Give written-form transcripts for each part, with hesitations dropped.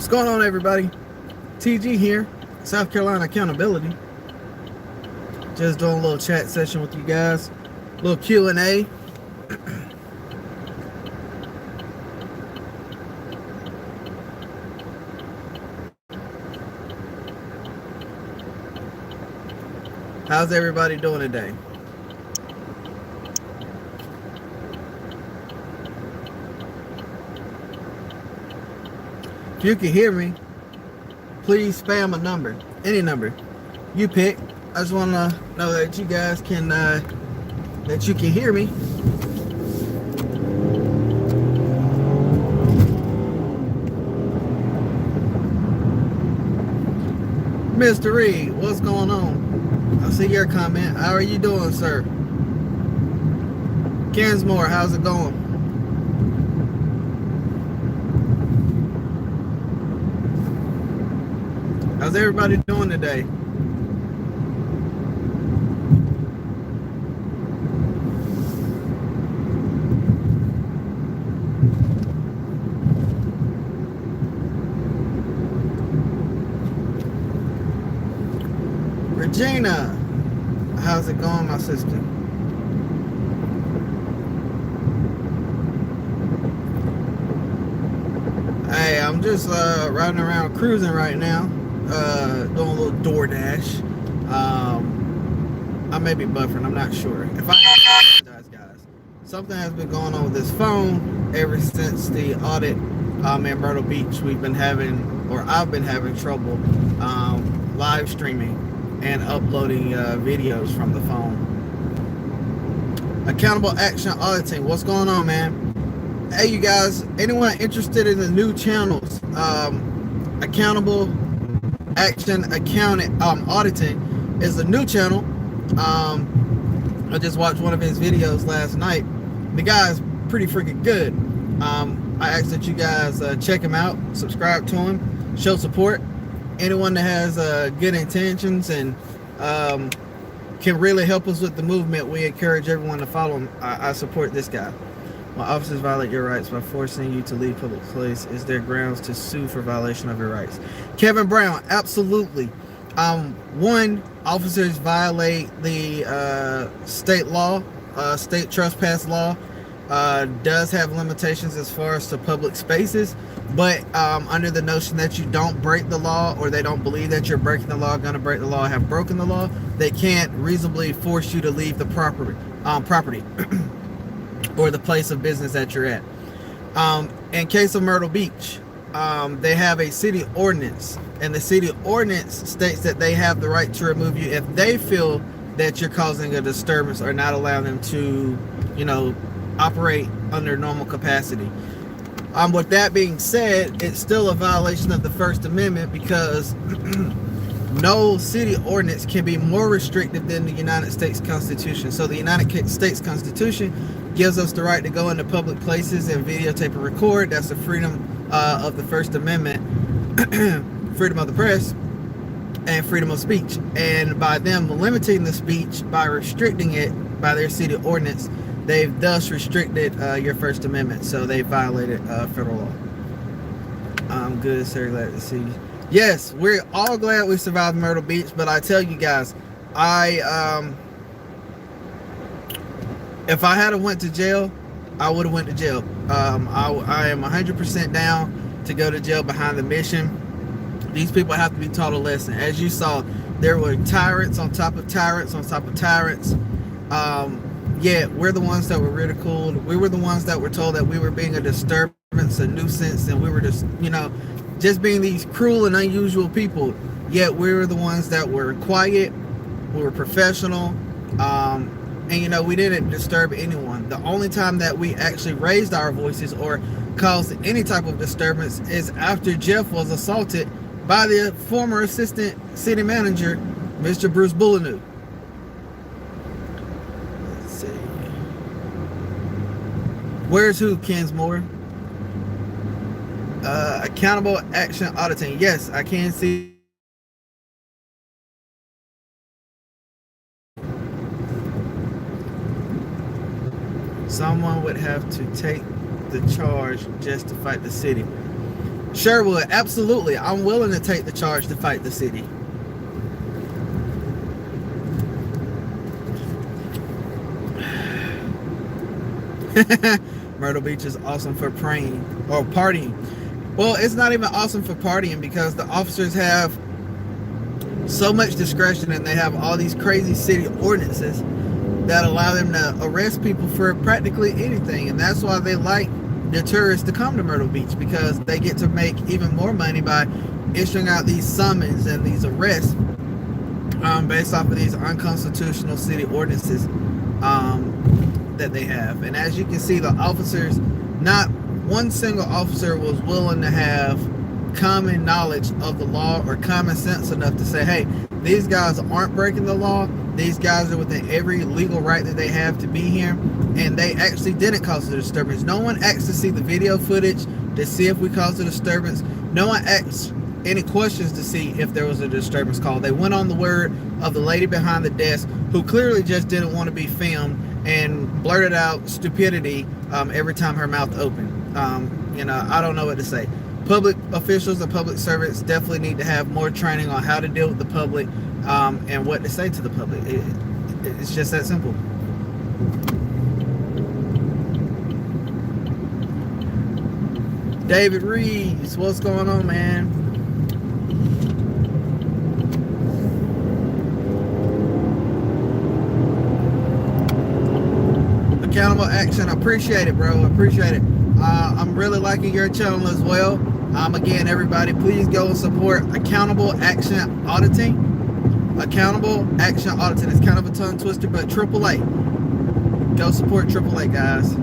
What's going on, everybody? TG here, South Carolina Accountability. Just doing a little chat session with you guys, a little Q&A. How's everybody doing today? If you can hear me, please spam a number, any number you pick. I just want to know that you guys can, that you can hear me. Mr. Reed, what's going on? I see your comment. How are you doing, sir? Kinsmore, how's it going? How's everybody doing today? Regina, how's it going, my sister? Hey, I'm just riding around cruising right now. Doing a little DoorDash. I may be buffering, I'm not sure. If I apologize, guys. Something has been going on with this phone ever since the audit in Myrtle Beach. I've been having trouble live streaming and uploading videos from the phone. Accountable Action Auditing, what's going on, man? Hey, you guys, anyone interested in the new channels? Accountable Action Auditing is a new channel. I just watched one of his videos last night. The guy's pretty freaking good. I ask that you guys check him out, subscribe to him, show support. Anyone that has good intentions and can really help us with the movement, we encourage everyone to follow him. I support this guy. When officers violate your rights by forcing you to leave public place, is there grounds to sue for violation of your rights? Kevin Brown, absolutely. One, officers violate the state law, state trespass law. Does have limitations as far as to public spaces, but under the notion that you don't break the law, or they don't believe that you're breaking the law, gonna break the law, have broken the law, they can't reasonably force you to leave the property or the place of business that you're at. In case of Myrtle Beach, they have a city ordinance, and the city ordinance states that they have the right to remove you if they feel that you're causing a disturbance or not allowing them to, operate under normal capacity. With that being said, it's still a violation of the First Amendment, because no city ordinance can be more restrictive than the United States Constitution. So the United States Constitution gives us the right to go into public places and videotape and record. That's the freedom of the First Amendment, freedom of the press, and freedom of speech. And by them limiting the speech, by restricting it by their city ordinance, they've thus restricted your First Amendment. So they violated federal law. I'm good, sir. Glad to see you. Yes, we're all glad we survived Myrtle Beach, but I tell you guys, if I had went to jail, I would have went to jail. I am 100% down to go to jail behind the mission. These people have to be taught a lesson. As you saw, there were tyrants on top of tyrants on top of tyrants. Yeah, we're the ones that were ridiculed. We were the ones that were told that we were being a disturbance, a nuisance, and we were just being these cruel and unusual people. Yet we were the ones that were quiet, we were professional, and we didn't disturb anyone. The only time that we actually raised our voices or caused any type of disturbance is after Jeff was assaulted by the former assistant city manager, Mr. Bruce Bullenew. Let's see. Where's who, Kinsmore? Accountable Action Auditing. Yes, I can see. Someone would have to take the charge just to fight the city. Sherwood, absolutely. I'm willing to take the charge to fight the city. Myrtle Beach is awesome for praying or partying. Well, it's not even awesome for partying because the officers have so much discretion and they have all these crazy city ordinances that allow them to arrest people for practically anything. And that's why they like the tourists to come to Myrtle Beach, because they get to make even more money by issuing out these summons and these arrests based off of these unconstitutional city ordinances that they have. And as you can see, the officers, not one single officer was willing to have common knowledge of the law or common sense enough to say, hey, these guys aren't breaking the law. These guys are within every legal right that they have to be here, and they actually didn't cause a disturbance. No one asked to see the video footage to see if we caused a disturbance. No one asked any questions to see if there was a disturbance call. They went on the word of the lady behind the desk, who clearly just didn't want to be filmed and blurted out stupidity every time her mouth opened. I don't know what to say. Public officials and public servants definitely need to have more training on how to deal with the public and what to say to the public. It's just that simple. David Reeves, what's going on, man? Accountable action. I appreciate it, bro. I appreciate it. I'm really liking your channel as well. Again, everybody, please go and support Accountable Action Auditing. Accountable Action Auditing. It's kind of a tongue twister, but AAA. Go support AAA, guys.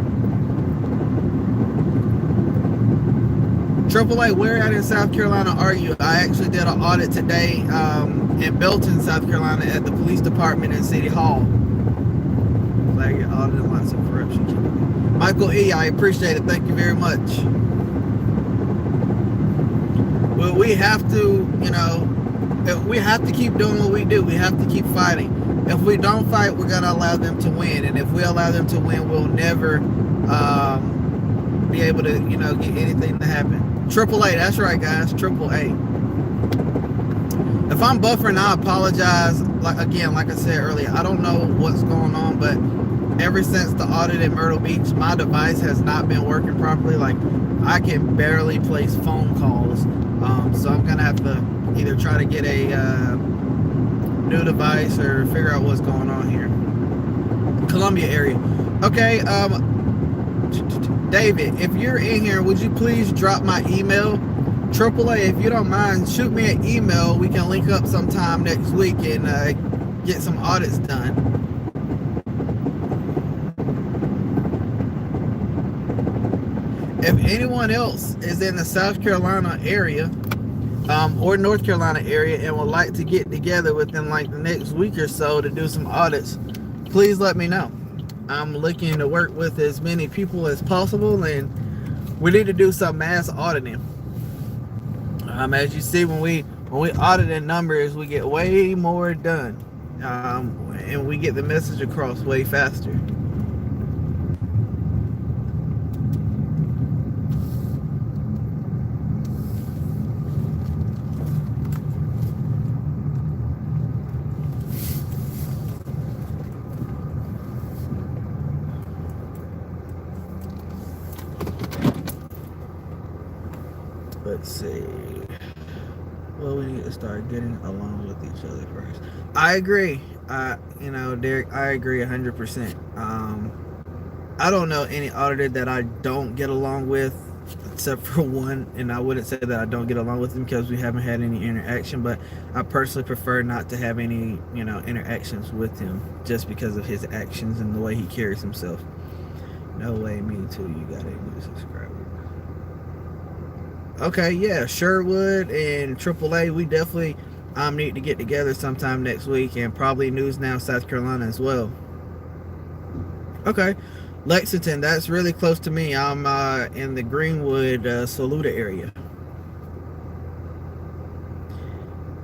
AAA, where at in South Carolina are you? I actually did an audit today in Belton, South Carolina, at the police department in City Hall. Glad you're auditing lots of corruption. Michael E., I appreciate it. Thank you very much. Well, we have to, we have to keep doing what we do. We have to keep fighting. If we don't fight, we're going to allow them to win. And if we allow them to win, we'll never be able to, get anything to happen. AAA, that's right, guys. AAA. If I'm buffering, I apologize. Like I said earlier, I don't know what's going on, but ever since the audit at Myrtle Beach, my device has not been working properly. Like, I can barely place phone calls. So I'm gonna have to either try to get a new device or figure out what's going on here. Columbia area. Okay, David, if you're in here, would you please drop my email? AAA, if you don't mind, shoot me an email. We can link up sometime next week and get some audits done. If anyone else is in the South Carolina area or North Carolina area and would like to get together within like the next week or so to do some audits, please let me know. I'm looking to work with as many people as possible, and we need to do some mass auditing. As you see, when we audit in numbers, we get way more done, and we get the message across way faster. Let's see. Well, we need to start getting along with each other first. I agree. Derek, I agree 100%. I don't know any auditor that I don't get along with, except for one, and I wouldn't say that I don't get along with him because we haven't had any interaction, but I personally prefer not to have any, interactions with him just because of his actions and the way he carries himself. No way, me too. You got a new subscriber. Okay, yeah, Sherwood and AAA, we definitely need to get together sometime next week, and probably News Now South Carolina as well. Okay, Lexington, that's really close to me. I'm in the Greenwood, Saluda area.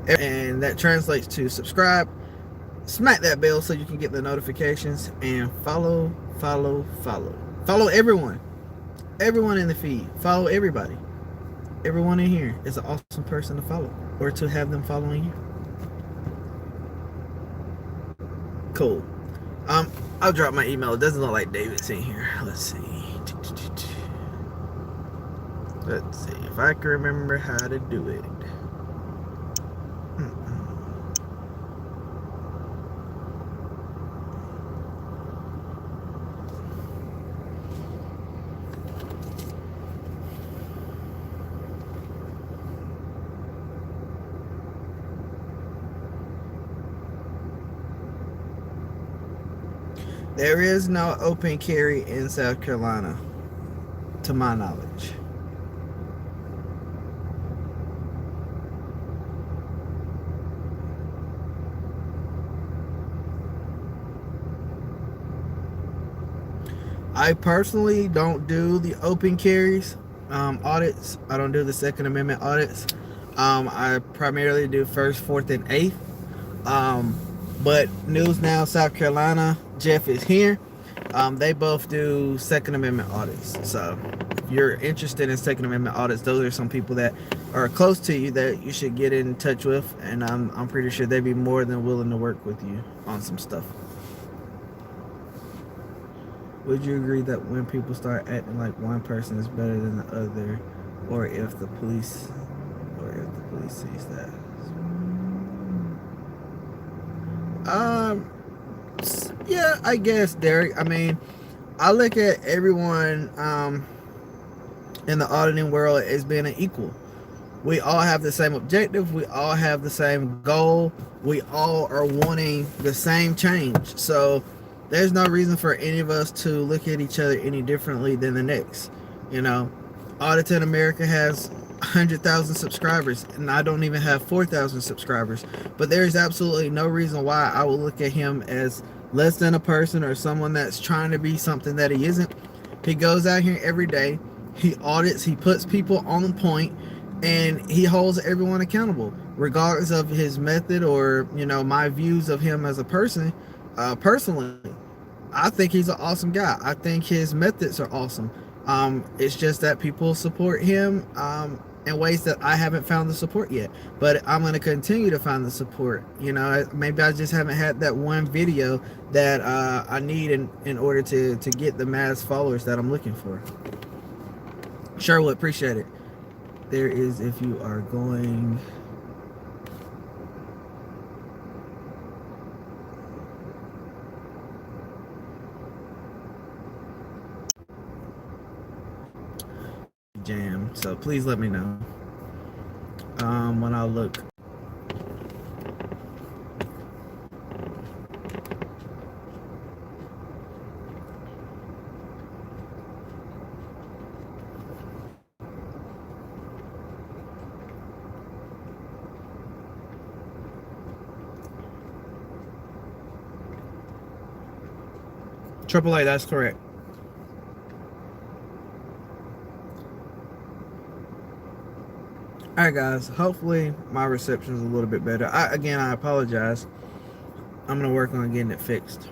And that translates to subscribe, smack that bell so you can get the notifications, and follow everyone in the feed. Follow everybody. everyone in here is an awesome person to follow or to have them following you. Cool. I'll drop my email. It doesn't look like David's in here. Let's see. Let's see if I can remember how to do it. There is no open carry in South Carolina, to my knowledge. I personally don't do the open carries audits. I don't do the Second Amendment audits. I primarily do first, fourth, and eighth. But News Now South Carolina, Jeff is here. They both do Second Amendment audits. So if you're interested in Second Amendment audits, those are some people that are close to you that you should get in touch with. And I'm pretty sure they'd be more than willing to work with you on some stuff. Would you agree that when people start acting like one person is better than the other, or if the police sees that? Yeah, I guess, Derek. I mean, I look at everyone in the auditing world as being an equal. We all have the same objective. We all have the same goal. We all are wanting the same change. So there's no reason for any of us to look at each other any differently than the next. You know, Auditing America has 100,000 subscribers, and I don't even have 4,000 subscribers. But there's absolutely no reason why I would look at him as less than a person or someone that's trying to be something that he isn't. He goes out here every day. He audits. He puts people on point, and he holds everyone accountable, regardless of his method or, you know, my views of him as a person. Personally, I think he's an awesome guy. I think his methods are awesome. It's just that people support him in ways that I haven't found the support yet. But I'm going to continue to find the support. You know, maybe I just haven't had that one video that I need in order to get the mass followers that I'm looking for. Sure would appreciate it. There is, if you are going... jam, so please let me know when I look. AAA, that's correct. Alright guys, hopefully my reception is a little bit better. I apologize. I'm going to work on getting it fixed.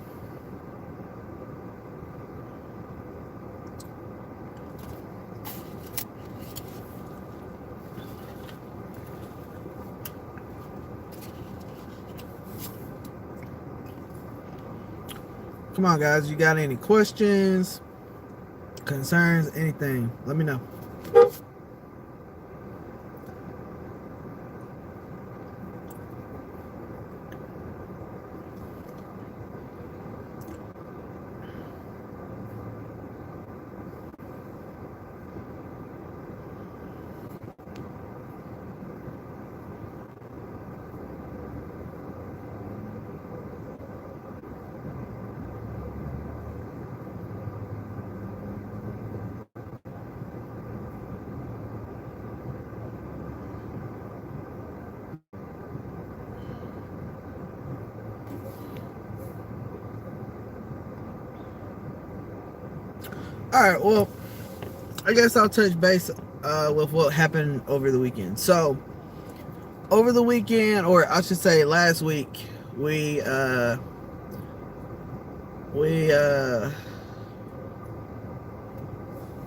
Come on guys, you got any questions, concerns, anything, let me know. Alright, well, I guess I'll touch base with what happened over the weekend. So, over the weekend, or I should say last week, we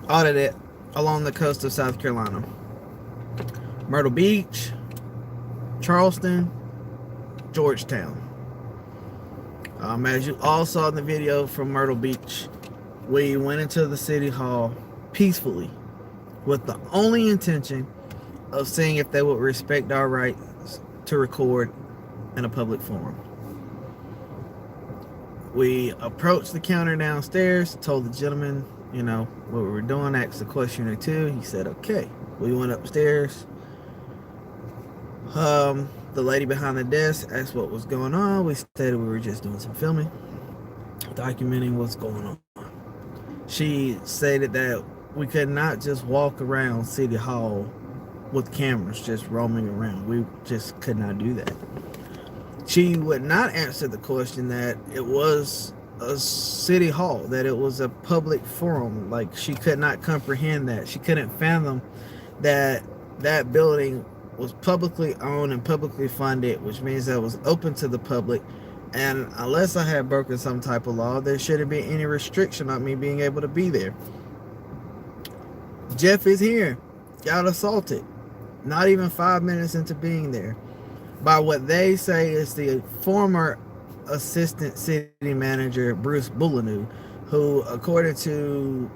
audited along the coast of South Carolina. Myrtle Beach, Charleston, Georgetown. As you all saw in the video from Myrtle Beach, we went into the city hall peacefully with the only intention of seeing if they would respect our rights to record in a public forum. We approached the counter downstairs, told the gentleman, you know, what we were doing, asked a question or two. He said, okay. We went upstairs. The lady behind the desk asked what was going on. We stated we were just doing some filming, documenting what's going on. She stated that we could not just walk around City Hall with cameras just roaming around. We just could not do that. She would not answer the question that it was a city hall, that it was a public forum. Like, she could not comprehend that. She couldn't fathom that that building was publicly owned and publicly funded, which means that it was open to the public. And unless I had broken some type of law, there shouldn't be any restriction on me being able to be there. Jeff is here, got assaulted, not even 5 minutes into being there, by what they say is the former assistant city manager, Bruce Boulineau, who, according to,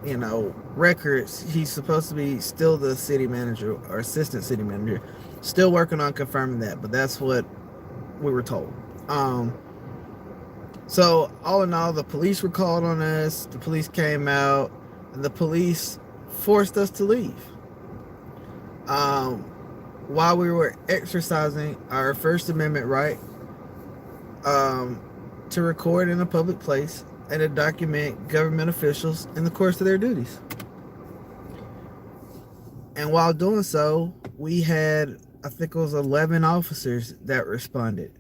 you know, records, he's supposed to be still the city manager or assistant city manager. Still working on confirming that, but that's what we were told. So all in all, the police were called on us. The police came out, and the police forced us to leave. While we were exercising our First Amendment right to record in a public place and to document government officials in the course of their duties. And while doing so, we had, I think it was 11 officers that responded.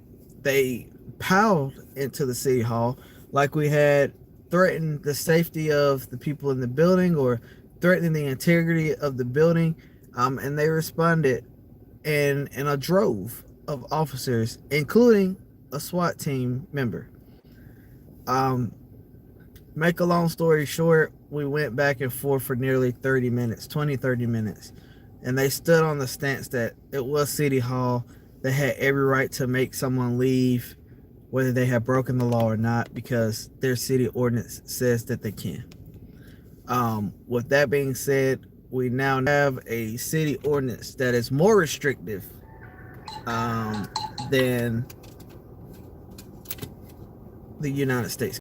They piled into the city hall like we had threatened the safety of the people in the building or threatening the integrity of the building. And they responded in a drove of officers, including a SWAT team member. Make a long story short, we went back and forth for nearly 30 minutes, 30 minutes. And they stood on the stance that it was City Hall. They had every right to make someone leave, whether they have broken the law or not, because their city ordinance says that they can. With that being said, we now have a city ordinance that is more restrictive than the United States